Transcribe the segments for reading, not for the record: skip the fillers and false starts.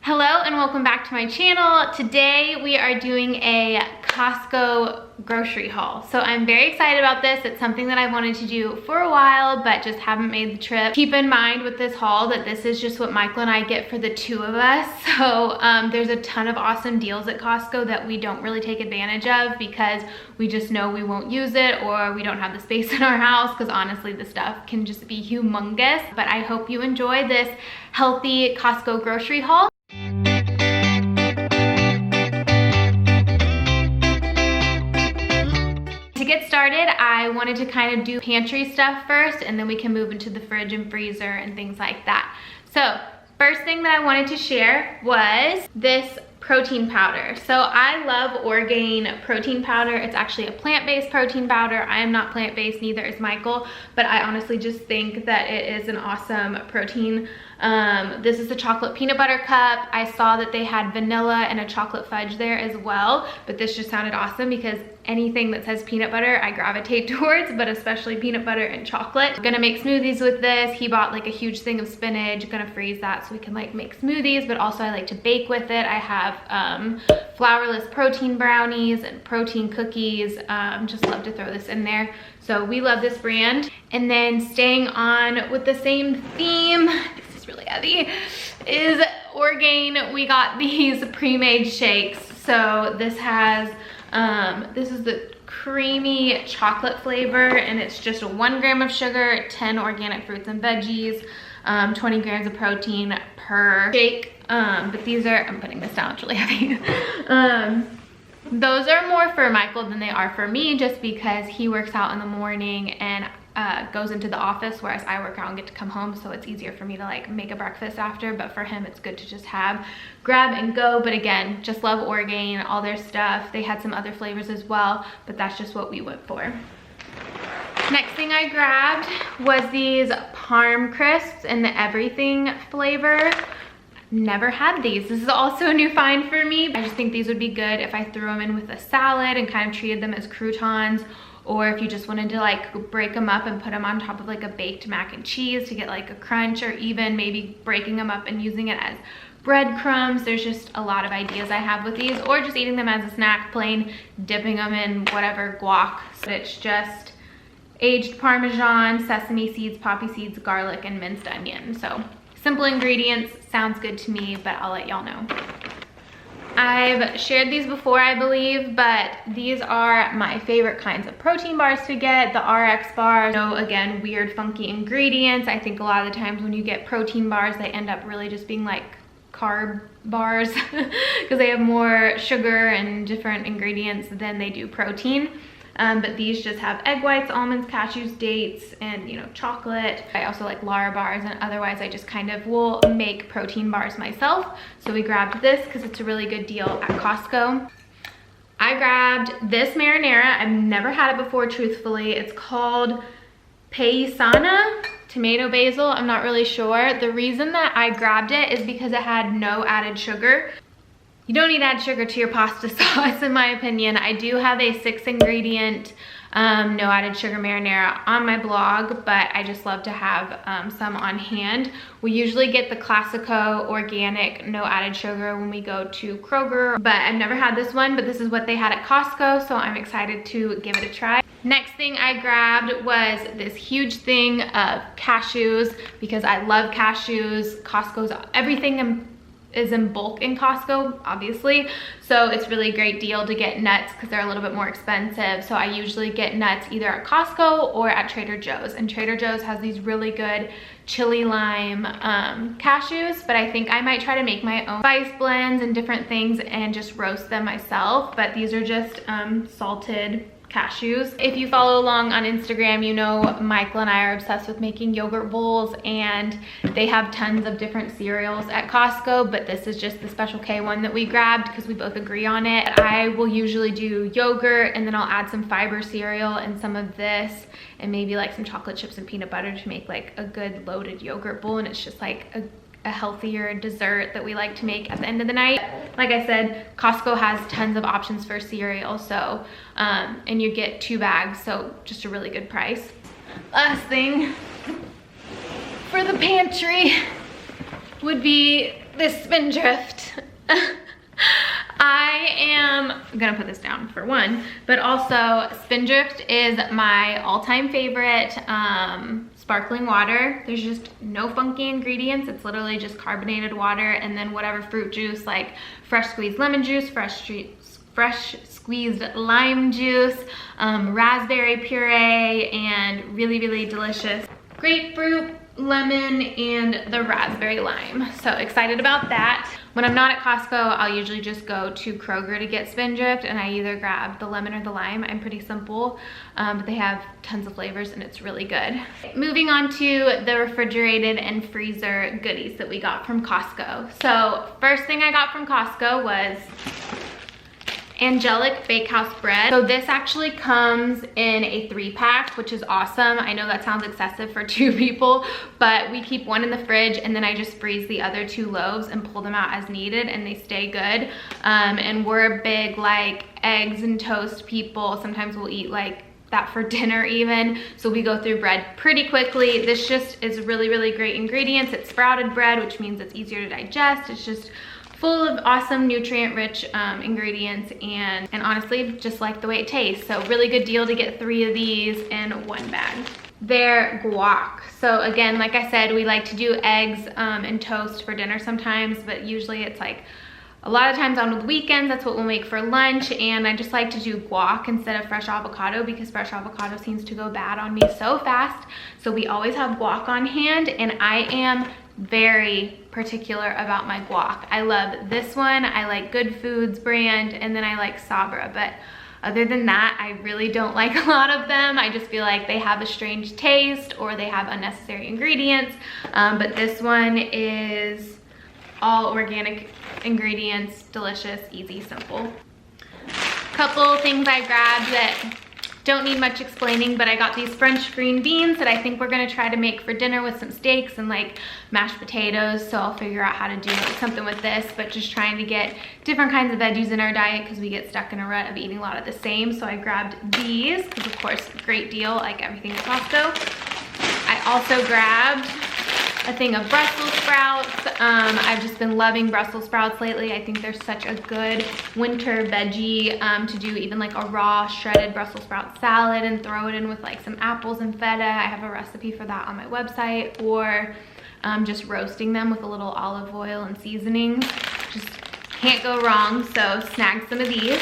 Hello and welcome back to my channel. Today we are doing a Costco grocery haul. So I'm very excited about this. It's something that I wanted to do for a while, but just haven't made the trip. Keep in mind with this haul that this is just what Michael and I get for the two of us. So there's a ton of awesome deals at Costco that we don't really take advantage of because we just know we won't use it or we don't have the space in our house, because honestly the stuff can just be humongous. But I hope you enjoy this healthy Costco grocery haul. To get started, I wanted to kind of do pantry stuff first, and then we can move into the fridge and freezer and things like that. So first thing that I wanted to share was this protein powder. So I love Orgain protein powder. It's actually a plant-based protein powder. I am not plant-based, neither is Michael, but I honestly just think that it is an awesome protein. This is the chocolate peanut butter cup. I saw that they had vanilla and a chocolate fudge there as well, but this just sounded awesome because anything that says peanut butter I gravitate towards, but especially peanut butter and chocolate. I'm gonna make smoothies with this. He bought like a huge thing of spinach. Gonna freeze that so we can like make smoothies, but also I like to bake with it. I have flourless protein brownies and protein cookies. Just love to throw this in there. So we love this brand. And then staying on with the same theme, this is really heavy, is Orgain. We got these pre-made shakes. So this has, this is the creamy chocolate flavor, and it's just 1 gram of sugar, 10 organic fruits and veggies, 20 grams of protein per shake. But these are, I'm putting this down, it's really heavy. Those are more for Michael than they are for me, just because he works out in the morning and goes into the office, whereas I work out and get to come home, so it's easier for me to like make a breakfast after. But for him, it's good to just have grab and go. But again, just love Orgain, all their stuff. They had some other flavors as well, but that's just what we went for. Next thing I grabbed was these Parm crisps in the everything flavor. Never had these. This is also a new find for me. I just think these would be good if I threw them in with a salad and kind of treated them as croutons, or if you just wanted to like break them up and put them on top of like a baked mac and cheese to get like a crunch, or even maybe breaking them up and using it as breadcrumbs. There's just a lot of ideas I have with these, or just eating them as a snack, plain dipping them in whatever guac. So it's just aged Parmesan, sesame seeds, poppy seeds, garlic, and minced onion. So simple ingredients, sounds good to me, but I'll let y'all know. I've shared these before, I believe, but these are my favorite kinds of protein bars to get, the RX bars. So again, weird, funky ingredients. I think a lot of the times when you get protein bars, they end up really just being like carb bars because they have more sugar and different ingredients than they do protein. But these just have egg whites, almonds, cashews, dates, and chocolate. I also like Lara bars, and otherwise I just kind of will make protein bars myself. So we grabbed this because it's a really good deal at Costco. I grabbed this marinara. I've never had it before, truthfully. It's called Paisana tomato basil. I'm not really sure. The reason that I grabbed it is because it had no added sugar. You don't need to add sugar to your pasta sauce, in my opinion. I do have a 6-ingredient, no added sugar marinara on my blog, but I just love to have some on hand. We usually get the Classico organic, no added sugar when we go to Kroger, but I've never had this one, but this is what they had at Costco, so I'm excited to give it a try. Next thing I grabbed was this huge thing of cashews, because I love cashews. Costco's everything is in bulk in Costco, obviously, so it's really a great deal to get nuts because they're a little bit more expensive. So I usually get nuts either at Costco or at Trader Joe's, and Trader Joe's has these really good chili lime cashews, but I think I might try to make my own spice blends and different things and just roast them myself. But these are just salted cashews. If you follow along on Instagram, you know Michael and I are obsessed with making yogurt bowls, and they have tons of different cereals at Costco, but this is just the Special K one that we grabbed because we both agree on it. I will usually do yogurt, and then I'll add some fiber cereal and some of this, and maybe like some chocolate chips and peanut butter to make like a good loaded yogurt bowl, and it's just like a healthier dessert that we like to make at the end of the night. Like I said, Costco has tons of options for cereal, so and you get 2 bags, so just a really good price. Last thing for the pantry would be this Spindrift. I am gonna put this down for one, but also Spindrift is my all-time favorite sparkling water. There's just no funky ingredients. It's literally just carbonated water and then whatever fruit juice, like fresh squeezed lemon juice, fresh squeezed lime juice, raspberry puree, and really, really delicious grapefruit, lemon, and the raspberry lime. So excited about that. When I'm not at Costco, I'll usually just go to Kroger to get Spindrift, and I either grab the lemon or the lime. I'm pretty simple, but they have tons of flavors and it's really good. Moving on to the refrigerated and freezer goodies that we got from Costco. So first thing I got from Costco was Angelic Bakehouse bread. So this actually comes in a 3-pack, which is awesome. I know that sounds excessive for 2 people, but we keep one in the fridge and then I just freeze the other 2 loaves and pull them out as needed, and they stay good. And we're big like eggs and toast people. Sometimes we'll eat like that for dinner even, so we go through bread pretty quickly. This just is really, really great ingredients. It's sprouted bread, which means it's easier to digest. It's just full of awesome nutrient-rich ingredients, and honestly, just like the way it tastes. So really good deal to get 3 of these in 1 bag. Their guac. So again, like I said, we like to do eggs and toast for dinner sometimes, but usually it's like a lot of times on the weekends, that's what we'll make for lunch. And I just like to do guac instead of fresh avocado because fresh avocado seems to go bad on me so fast. So we always have guac on hand, and I am very particular about my guac. I love this one. I like Good Foods brand, and then I like Sabra, but other than that, I really don't like a lot of them. I just feel like they have a strange taste or they have unnecessary ingredients. But this one is all organic ingredients, delicious, easy, simple. Couple things I grabbed that don't need much explaining, but I got these French green beans that I think we're gonna try to make for dinner with some steaks and like mashed potatoes. So I'll figure out how to do something with this, but just trying to get different kinds of veggies in our diet because we get stuck in a rut of eating a lot of the same. So I grabbed these because of course, great deal, like everything at Costco. I also grabbed a thing of Brussels sprouts. I've just been loving Brussels sprouts lately. I think they're such a good winter veggie to do even like a raw shredded Brussels sprout salad and throw it in with like some apples and feta. I have a recipe for that on my website, or just roasting them with a little olive oil and seasonings. Just can't go wrong, so snag some of these.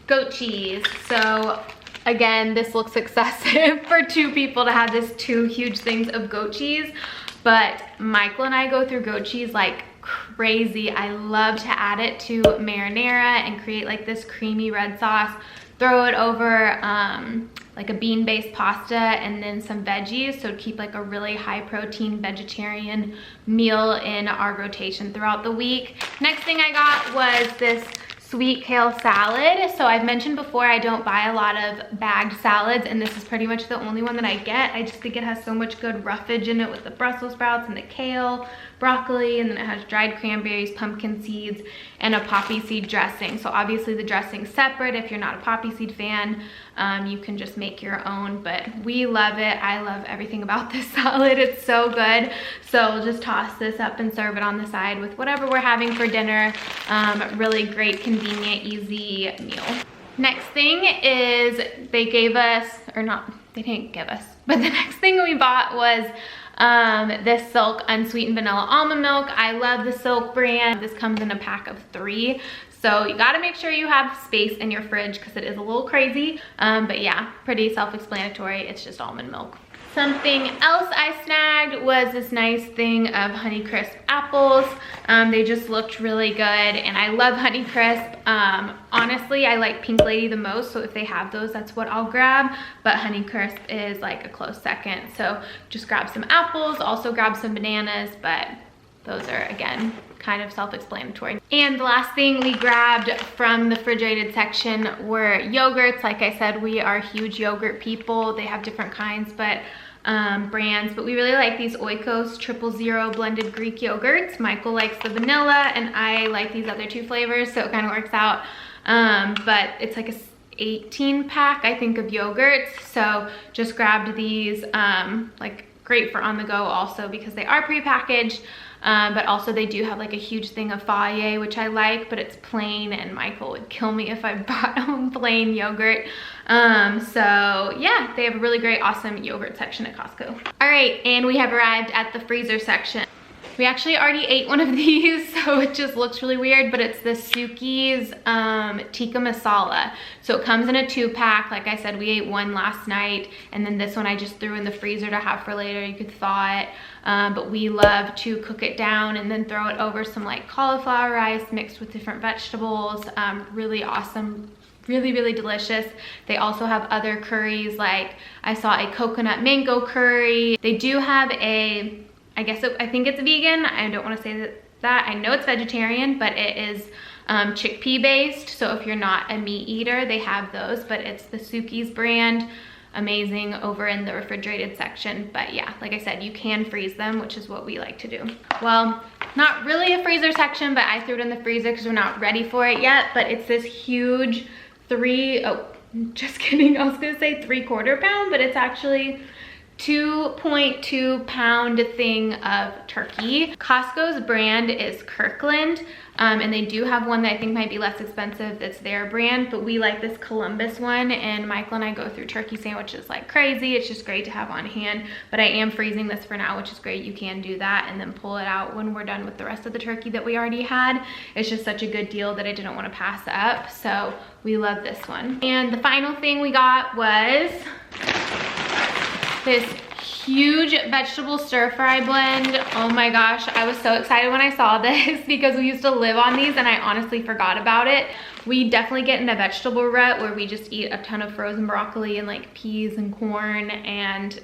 Goat cheese. So again, this looks excessive for 2 people to have this 2 huge things of goat cheese, but Michael and I go through goat cheese like crazy. I love to add it to marinara and create like this creamy red sauce, throw it over like a bean-based pasta and then some veggies, so keep like a really high protein vegetarian meal in our rotation throughout the week. Next thing I got was this sweet kale salad. So I've mentioned before, I don't buy a lot of bagged salads, and this is pretty much the only one that I get. I just think it has so much good roughage in it with the Brussels sprouts and the kale, broccoli, and then it has dried cranberries, pumpkin seeds, and a poppy seed dressing. So obviously the dressing's separate. If you're not a poppy seed fan, you can just make your own, but we love it. I love everything about this salad. It's so good. So we'll just toss this up and serve it on the side with whatever we're having for dinner. Really great, convenient, easy meal. Next thing is they gave us, or not, they didn't give us, but the next thing we bought was this Silk unsweetened vanilla almond milk. I love the Silk brand. This comes in a pack of 3. So you gotta make sure you have space in your fridge because it is a little crazy. But yeah, pretty self-explanatory. It's just almond milk. Something else I snagged was this nice thing of Honeycrisp apples. They just looked really good, and I love Honeycrisp. Honestly, I like Pink Lady the most, so if they have those, that's what I'll grab. But Honeycrisp is like a close second. So just grab some apples, also grab some bananas, but those are, again, kind of self-explanatory. And the last thing we grabbed from the refrigerated section were yogurts. Like I said, we are huge yogurt people. They have different kinds, but brands, but we really like these Oikos 000 blended Greek yogurts. Michael likes the vanilla and I like these other 2 flavors, so it kind of works out. But it's like a 18 pack, I think, of yogurts. So just grabbed these, like great for on the go also because they are prepackaged. but also they do have like a huge thing of Fage, which I like, but it's plain and Michael would kill me if I bought him plain yogurt. So yeah, they have a really great, awesome yogurt section at Costco. All right, and we have arrived at the freezer section. We actually already ate one of these, so it just looks really weird, but it's the Suki's tikka masala. So it comes in a 2-pack. Like I said, we ate one last night, and then this one I just threw in the freezer to have for later. You could thaw it, but we love to cook it down and then throw it over some like cauliflower rice mixed with different vegetables. Really awesome. Really, really delicious. They also have other curries, like I saw a coconut mango curry. They do have a, I think it's vegan. I don't want to say that. I know it's vegetarian, but it is chickpea based. So if you're not a meat eater, they have those, but it's the Suki's brand. Amazing over in the refrigerated section. But yeah, like I said, you can freeze them, which is what we like to do. Well, not really a freezer section, but I threw it in the freezer because we're not ready for it yet. But it's this huge just kidding. I was gonna say 3/4 pound, but it's actually 2.2 pound thing of turkey. Costco's brand is Kirkland, and they do have one that I think might be less expensive that's their brand, but we like this Columbus one, and Michael and I go through turkey sandwiches like crazy. It's just great to have on hand, but I am freezing this for now, which is great. You can do that and then pull it out when we're done with the rest of the turkey that we already had. It's just such a good deal that I didn't want to pass up, so we love this one. And the final thing we got was this huge vegetable stir fry blend. Oh my gosh, I was so excited when I saw this because we used to live on these and I honestly forgot about it. We definitely get in a vegetable rut where we just eat a ton of frozen broccoli and like peas and corn, and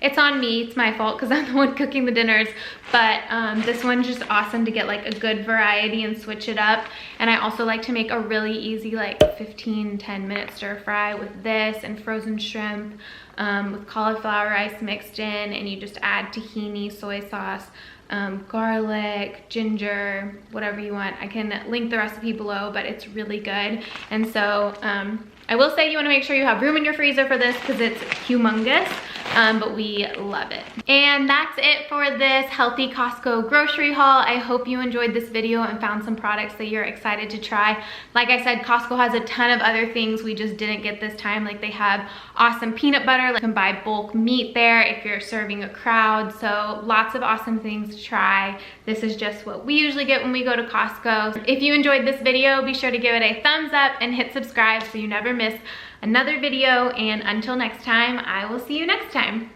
it's on me, it's my fault because I'm the one cooking the dinners, but this one's just awesome to get like a good variety and switch it up. And I also like to make a really easy like 10 minute stir fry with this and frozen shrimp with cauliflower rice mixed in, and you just add tahini, soy sauce, garlic, ginger, whatever you want. I can link the recipe below, but it's really good. And so I will say you want to make sure you have room in your freezer for this because it's humongous, but we love it. And that's it for this healthy Costco grocery haul. I hope you enjoyed this video and found some products that you're excited to try. Like I said, Costco has a ton of other things we just didn't get this time. Like they have awesome peanut butter. You can buy bulk meat there if you're serving a crowd. So lots of awesome things to try. This is just what we usually get when we go to Costco. If you enjoyed this video, be sure to give it a thumbs up and hit subscribe so you never miss another video. And until next time, I will see you next time.